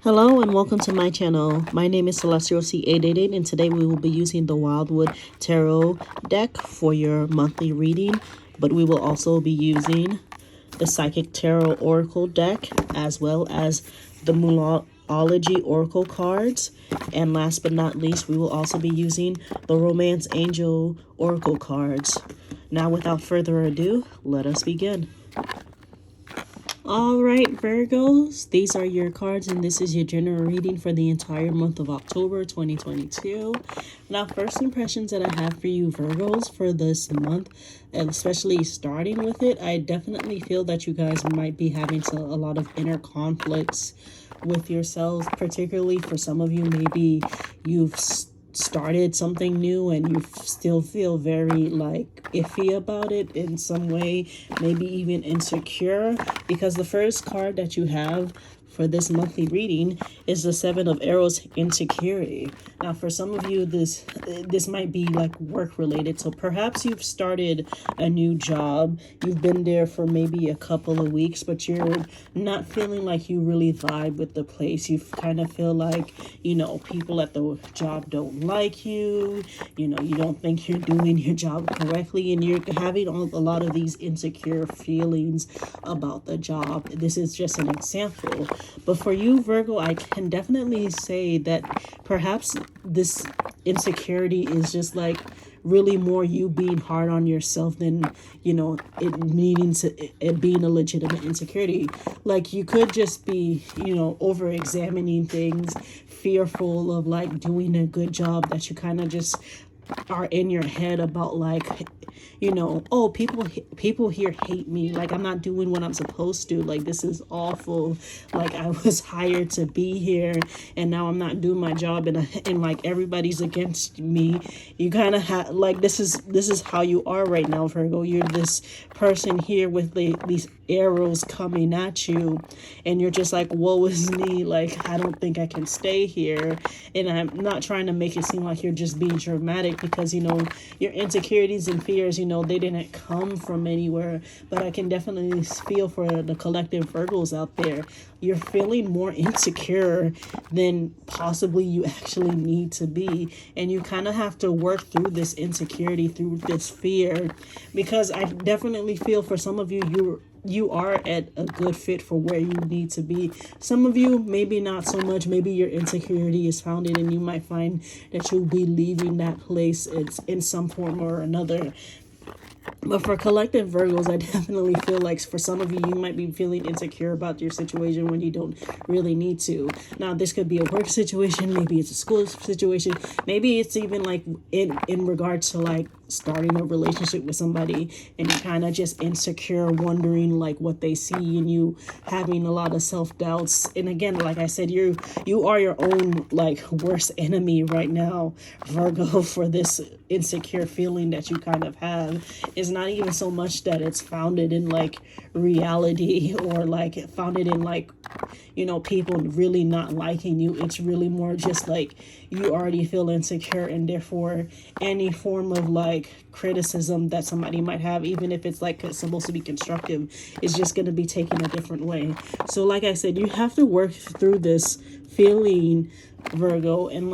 Hello and welcome to my channel. My name is Celestial C888 and today we will be using the Wildwood Tarot deck for your monthly reading, but we will also be using the Psychic Tarot Oracle deck as well as the Moolology Oracle cards. And last but not least, we will also be using the Romance Angel Oracle cards. Now without further ado, let us begin. All right, Virgos, these are your cards and this is your general reading for the entire month of October 2022. Now, first impressions that I have for you, Virgos, for this month, and especially starting with it, I definitely feel that you guys might be having a lot of inner conflicts with yourselves, particularly for some of you, maybe you've started something new and you still feel very iffy about it in some way, maybe even insecure, because the first card that you have for this monthly reading is the Seven of Arrows, insecurity. Now, for some of you, this might be work related. So perhaps you've started a new job. You've been there for maybe a couple of weeks, but you're not feeling like you really vibe with the place. You kind of feel like, people at the job don't like you. You don't think you're doing your job correctly, and you're having a lot of these insecure feelings about the job. This is just an example. But for you, Virgo, I can definitely say that perhaps this insecurity is just really more you being hard on yourself than, it being a legitimate insecurity. You could just be, over examining things, fearful of doing a good job, that you kind of just are in your head about oh, people here hate me, I'm not doing what I'm supposed to, this is awful, I was hired to be here and now I'm not doing my job, and everybody's against me. You kind of have this is how you are right now, Virgo. You're this person here with these arrows coming at you, and you're just woe is me, I don't think I can stay here. And I'm not trying to make it seem like you're just being dramatic, because your insecurities and fears, they didn't come from anywhere, but I can definitely feel for the collective Virgos out there. You're feeling more insecure than possibly you actually need to be, and you kind of have to work through this insecurity, through this fear, because I definitely feel for some of you, you are at a good fit for where you need to be. Some of you, maybe not so much. Maybe your insecurity is founded and you might find that you'll be leaving that place in some form or another. But for collective Virgos, I definitely feel for some of you, you might be feeling insecure about your situation when you don't really need to. Now, this could be a work situation. Maybe it's a school situation. Maybe it's even in regards to starting a relationship with somebody, and you're kind of just insecure, wondering what they see in you, having a lot of self-doubts. And again, like I said, you are your own worst enemy right now, Virgo, for this insecure feeling that you kind of have. It's not even so much that it's founded in reality, or founded in people really not liking you. It's really more just you already feel insecure, and therefore any form of criticism that somebody might have, even if it's supposed to be constructive, is just going to be taken a different way. So like I said, you have to work through this feeling, Virgo, and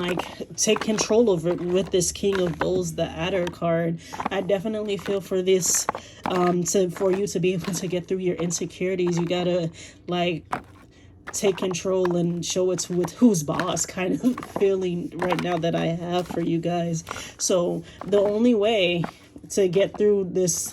take control of it with this King of Bowls, the Adder card. I definitely feel for this for you to be able to get through your insecurities, you gotta take control and show it's with who's boss kind of feeling right now that I have for you guys. So the only way to get through this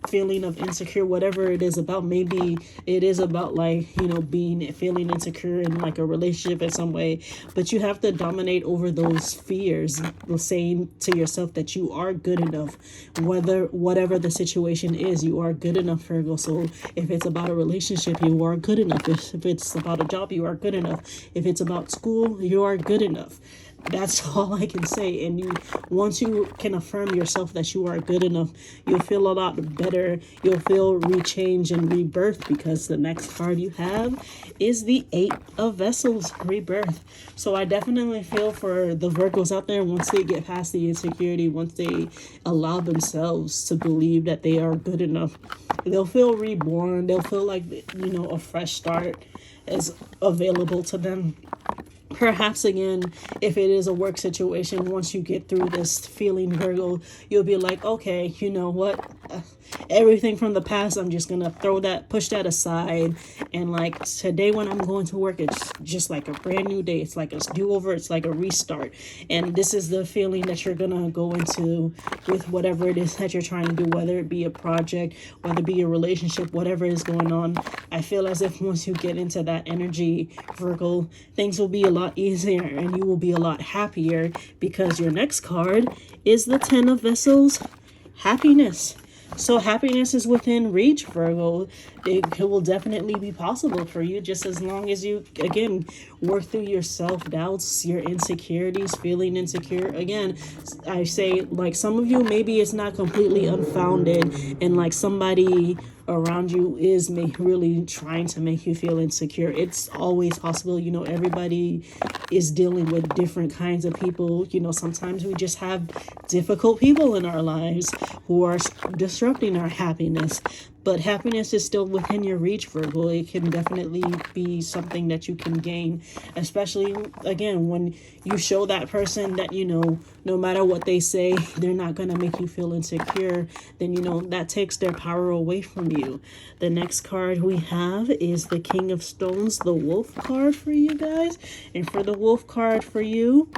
feeling of insecure, whatever it is about, maybe it is about feeling insecure in a relationship in some way, but you have to dominate over those fears, saying to yourself that you are good enough, whatever the situation is. You are good enough, Virgo. So if it's about a relationship, you are good enough. If it's about a job, you are good enough. If it's about school, you are good enough. That's all I can say. And once you can affirm yourself that you are good enough, you'll feel a lot better. You'll feel rechange and rebirth, because the next card you have is the Eight of Vessels, rebirth. So I definitely feel for the Virgos out there, once they get past the insecurity, once they allow themselves to believe that they are good enough, they'll feel reborn. They'll feel a fresh start. is available to them. Perhaps again, if it is a work situation, once you get through this feeling, Virgo, you'll be like, okay, you know what? Everything from the past, I'm just gonna push that aside. And like today when I'm going to work, it's just like a brand new day. It's like a do-over, it's like a restart. And this is the feeling that you're gonna go into with whatever it is that you're trying to do, whether it be a project, whether it be a relationship, whatever is going on. I feel as if once you get into that energy, Virgo, things will be a lot easier and you will be a lot happier, because your next card is the Ten of Vessels, happiness. So happiness is within reach, Virgo. It will definitely be possible for you, just as long as you, again, work through your self-doubts, your insecurities, feeling insecure. Again, I say, like, some of you, maybe it's not completely unfounded, and like somebody around you is really trying to make you feel insecure. It's always possible. You know, everybody is dealing with different kinds of people. You know, sometimes we just have difficult people in our lives who are disrupting our happiness. But happiness is still within your reach, Virgo. It can definitely be something that you can gain, especially, again, when you show that person that, you know, no matter what they say, they're not going to make you feel insecure. Then, you know, that takes their power away from you. The next card we have is the King of Stones, the Wolf card for you guys. And for the Wolf card for you,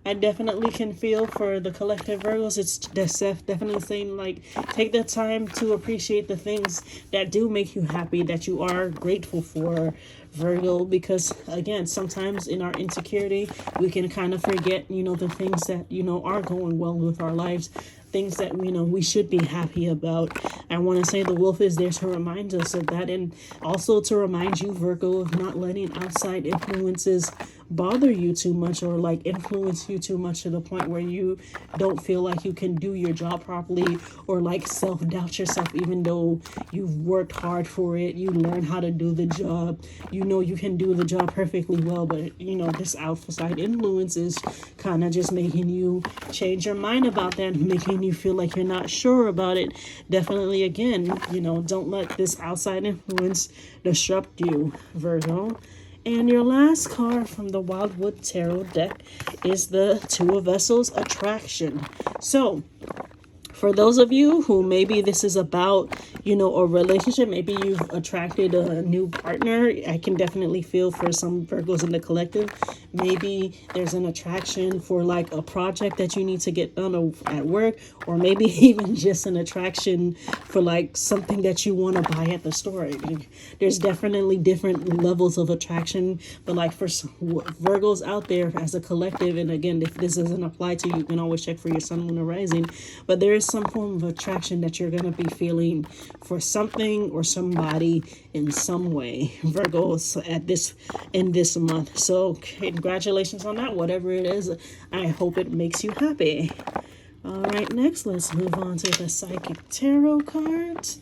I definitely can feel for the collective Virgos. It's definitely saying, like, take the time to appreciate the things that do make you happy, that you are grateful for, Virgo, because again, sometimes in our insecurity, we can kind of forget, you know, the things that, you know, are going well with our lives, things that, you know, we should be happy about. I want to say the wolf is there to remind us of that, and also to remind you, Virgo, of not letting outside influences bother you too much, or like influence you too much to the point where you don't feel like you can do your job properly, or like self-doubt yourself, even though you've worked hard for it, you learn how to do the job, you know you can do the job perfectly well, but you know this outside influence is kind of just making you change your mind about that, making you feel like you're not sure about it. Definitely, again, you know, don't let this outside influence disrupt you, Virgo. And your last card from the Wildwood Tarot deck is the Two of Vessels, attraction. So, for those of you who maybe this is about, you know, a relationship, maybe you've attracted a new partner. I can definitely feel for some Virgos in the collective. Maybe there's an attraction for like a project that you need to get done at work, or maybe even just an attraction for like something that you want to buy at the store. There's definitely different levels of attraction, but like for Virgos out there as a collective, and again, if this doesn't apply to you, you can always check for your sun, moon, or rising, but there is some form of attraction that you're going to be feeling for something or somebody in some way, Virgos, in this month. So congratulations on that, whatever it is. I hope it makes you happy. All right, next let's move on to the Psychic Tarot cards.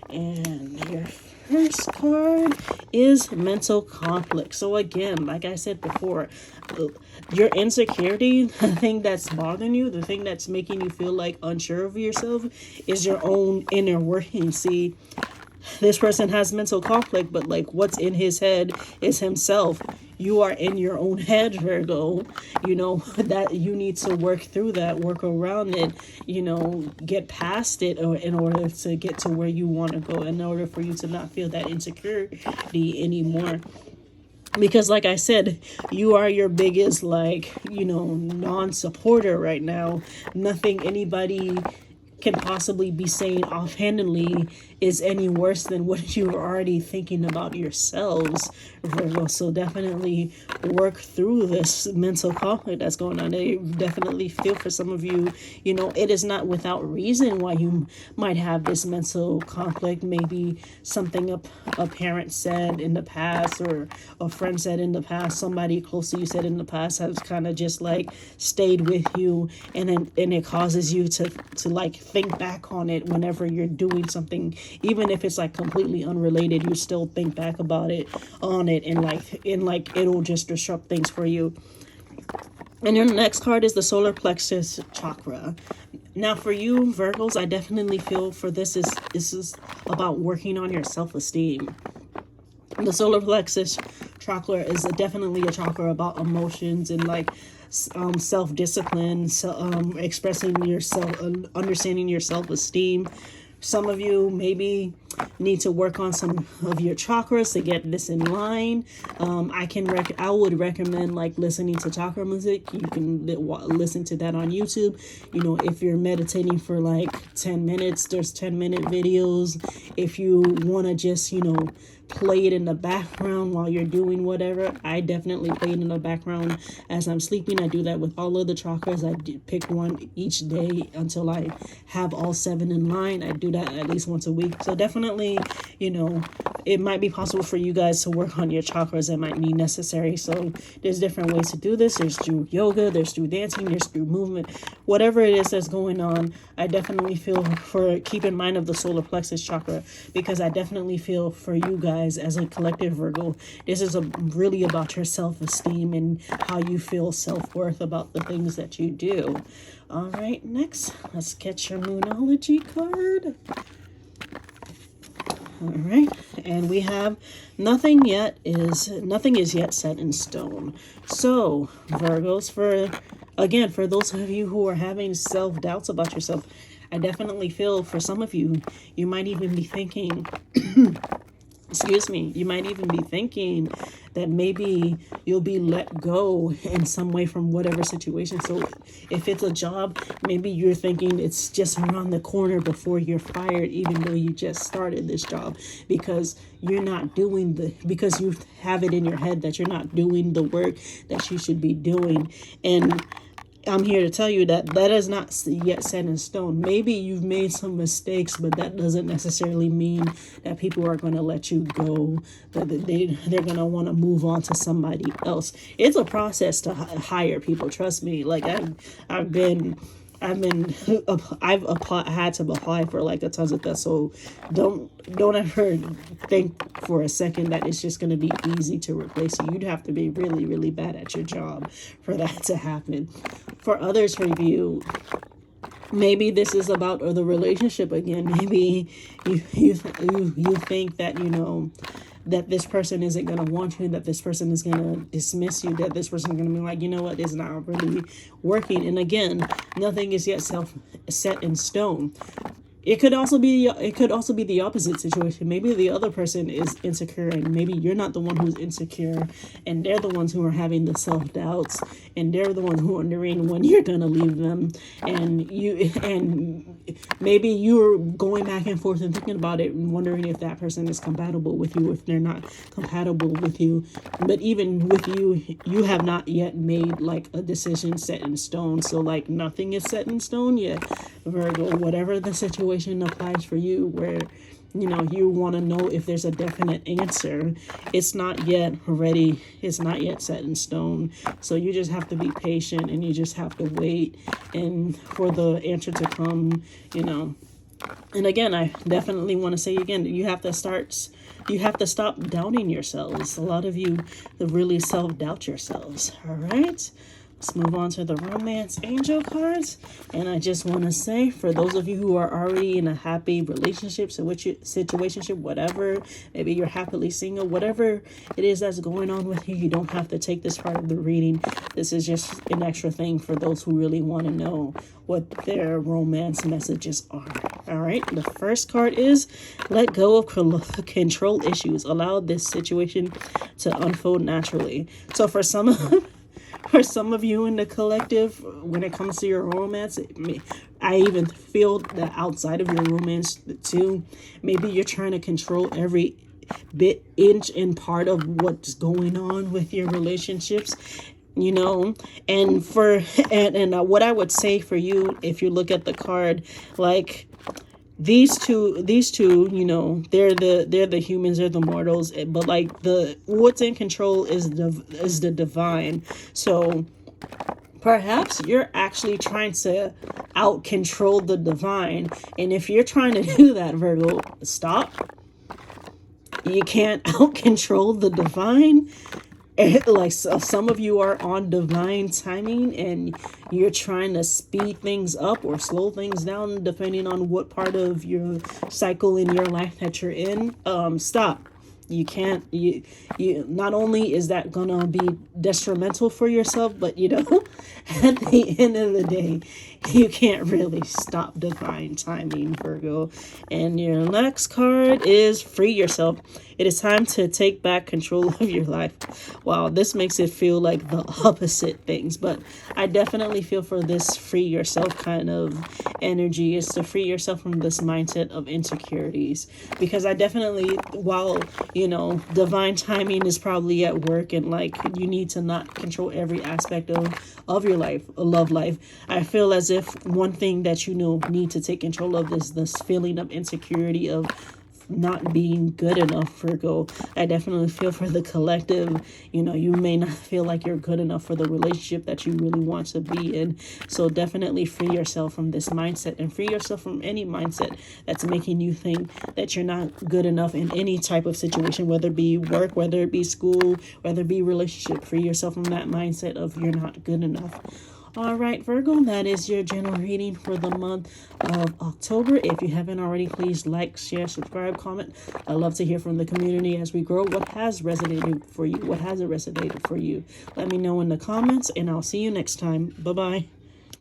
And your first card is mental conflict. So again, like I said before, your insecurity, the thing that's bothering you, the thing that's making you feel like unsure of yourself, is your own inner working. See, this person has mental conflict, but like what's in his head is himself. You are in your own head, Virgo. You know that you need to work through that, work around it, you know, get past it, or in order to get to where you want to go, in order for you to not feel that insecurity anymore. Because like I said, you are your biggest, like, you know, non-supporter right now. Nothing anybody can possibly be saying offhandedly is any worse than what you are already thinking about yourselves, Virgo. So definitely work through this mental conflict that's going on. I definitely feel for some of you, you know, it is not without reason why you might have this mental conflict. Maybe something a parent said in the past, or a friend said in the past, somebody close to you said in the past, has kind of just like stayed with you, and it causes you to like think back on it whenever you're doing something, even if it's like completely unrelated. You still think back about it, and like it'll just disrupt things for you. And your next card is the solar plexus chakra. Now for you Virgos, I definitely feel for this is about working on your self-esteem. The solar plexus chakra is definitely a chakra about emotions and like self-discipline, so expressing yourself, understanding your self-esteem. Some of you maybe need to work on some of your chakras to get this in line. I would recommend like listening to chakra music. You can listen to that on YouTube. You know, if you're meditating for like 10 minutes, there's 10-minute videos. If you want to just, you know, play it in the background while you're doing whatever, I definitely play it in the background as I'm sleeping. I do that with all of the chakras. I pick one each day until I have all 7 in line. I do that at least once a week. So definitely, you know, it might be possible for you guys to work on your chakras. It might be necessary. So there's different ways to do this. There's through yoga, there's through dancing, there's through movement, whatever it is that's going on. I definitely feel for keep in mind of the solar plexus chakra, because I definitely feel for you guys as a collective Virgo. This is really about your self-esteem and how you feel self-worth about the things that you do. All right, next, let's get your Moonology card. All right, and we have nothing is yet set in stone. So Virgos, for those of you who are having self-doubts about yourself, I definitely feel for some of you, you might even be thinking you might even be thinking that maybe you'll be let go in some way from whatever situation. So if it's a job, maybe you're thinking it's just around the corner before you're fired, even though you just started this job, because you're not doing because you have it in your head that you're not doing the work that you should be doing. And I'm here to tell you that that is not yet set in stone. Maybe you've made some mistakes, but that doesn't necessarily mean that people are going to let you go, that they're going to want to move on to somebody else. It's a process to hire people. Trust me. Like I've had to apply for like a tons of that. So don't ever think for a second that it's just going to be easy to replace you. You'd have to be really, really bad at your job for that to happen. For others, for you, maybe this is about the relationship again. Maybe you think that, you know, that this person isn't going to want you, that this person is going to dismiss you, that this person is going to be like, you know what, it's not really working. And again, nothing is yet set in stone. It could also be the opposite situation. Maybe the other person is insecure, and maybe you're not the one who's insecure, and they're the ones who are having the self-doubts, and they're the ones who are wondering when you're gonna leave them, and maybe you're going back and forth and thinking about it and wondering if that person is compatible with you, if they're not compatible with you. But even with you, you have not yet made like a decision set in stone. So like nothing is set in stone yet, Virgo. Whatever the situation applies for you, where you know you want to know if there's a definite answer, it's not yet ready, it's not yet set in stone. So you just have to be patient, and you just have to wait and for the answer to come, you know. And again, I definitely want to say again, you have to stop doubting yourselves. A lot of you really self-doubt yourselves. All right, let's move on to the romance angel cards. And I just want to say, for those of you who are already in a happy relationship, situationship, whatever, maybe you're happily single, whatever it is that's going on with you, you don't have to take this part of the reading. This is just an extra thing for those who really want to know what their romance messages are. All right, the first card is let go of control issues. Allow this situation to unfold naturally. So for some of you in the collective, when it comes to your romance, I even feel that outside of your romance too, maybe you're trying to control every bit, inch, and part of what's going on with your relationships, you know. And what I would say for you, if you look at the card, like these two, you know, they're the humans, they're the mortals, but like what's in control is the divine. So perhaps you're actually trying to out control the divine, and if you're trying to do that, Virgo, stop. You can't out control the divine. Like some of you are on divine timing, and you're trying to speed things up or slow things down depending on what part of your cycle in your life that you're in. Stop. You can't, you not only is that gonna be detrimental for yourself, but you know, at the end of the day, you can't really stop divine timing, Virgo. And your next card is free yourself. It is time to take back control of your life. Wow, this makes it feel like the opposite things, but I definitely feel for this free yourself kind of energy is to free yourself from this mindset of insecurities. Because I definitely, while, you know, divine timing is probably at work and like you need to not control every aspect of your life, love life, I feel as if one thing that you know need to take control of is this feeling of insecurity of not being good enough, Virgo. I definitely feel for the collective. You know, you may not feel like you're good enough for the relationship that you really want to be in. So definitely free yourself from this mindset and free yourself from any mindset that's making you think that you're not good enough in any type of situation, whether it be work, whether it be school, whether it be relationship. Free yourself from that mindset of you're not good enough. All right, Virgo, that is your general reading for the month of October. If you haven't already, please like, share, subscribe, comment. I love to hear from the community as we grow. What has resonated for you? What hasn't resonated for you? Let me know in the comments, and I'll see you next time. Bye-bye.